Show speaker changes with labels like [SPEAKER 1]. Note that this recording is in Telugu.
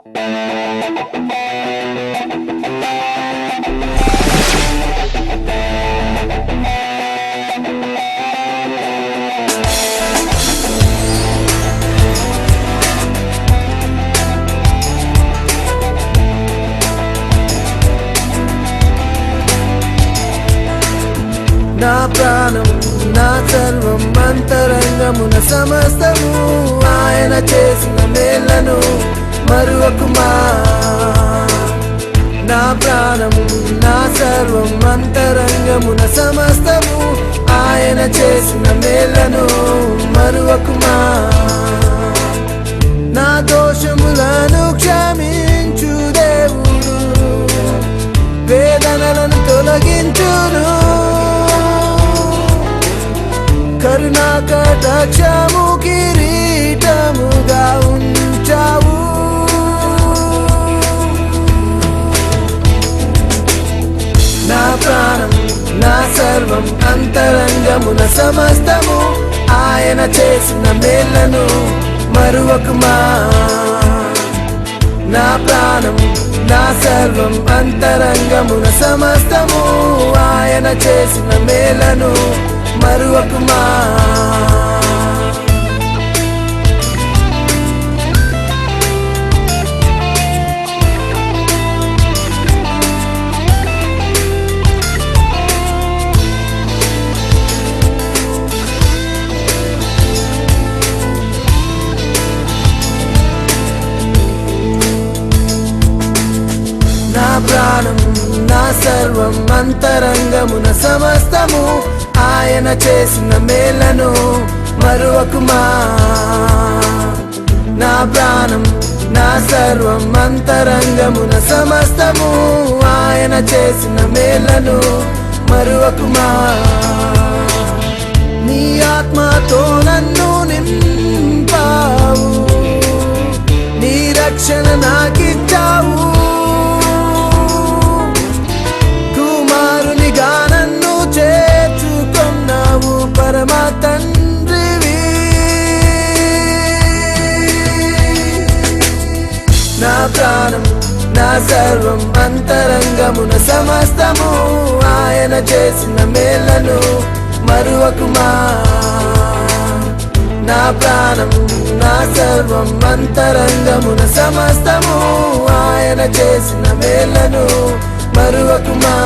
[SPEAKER 1] నా ప్రాణం నా సర్వం అంతరంగమున సమస్తము ఆయన చేసిన మేళ్లను మరువకుమా. నా ప్రాణం నా సర్వం అంతరంగమున సమస్తము ఆయన చేసిన మేళ్లను మరువకుమా. నా దోషములను క్షమించు దేవుడు, వేదనలను తొలగించును. కరుణా కటాక్షము కిరీటముగా ఉంచావు. నా ప్రాణం నా సర్వం అంతరంగమున సమస్తము ఆయన చేసిన మేళ్లను మరువకుమా. నా ప్రాణం నా సర్వం అంతరంగమున సమస్తము ఆయన చేసిన మేళ్లను మరువకుమా. నా ప్రాణం నా సర్వం అంతరంగమున సమస్తము ఆయన చేసిన మేళ్లను మరువకుమా. నా ప్రాణం నా సర్వం అంతరంగమున సమస్తము ఆయన చేసిన మేళ్లను మరువకుమా. నీ ఆత్మతో నన్ను నింపావు, నీ రక్షణ నాకిచ్చావు. కుమారునిగా నన్ను చేర్చుకున్నావు పరమ తండ్రివి. నా ప్రాణం నా సర్వం అంతరంగమున సమస్తము ఆయన చేసిన మేళ్లను మరువకుమా. నా ప్రాణం నా సర్వం అంతరంగమున సమస్తము ఆయన చేసిన మేళ్లను మరువకుమా.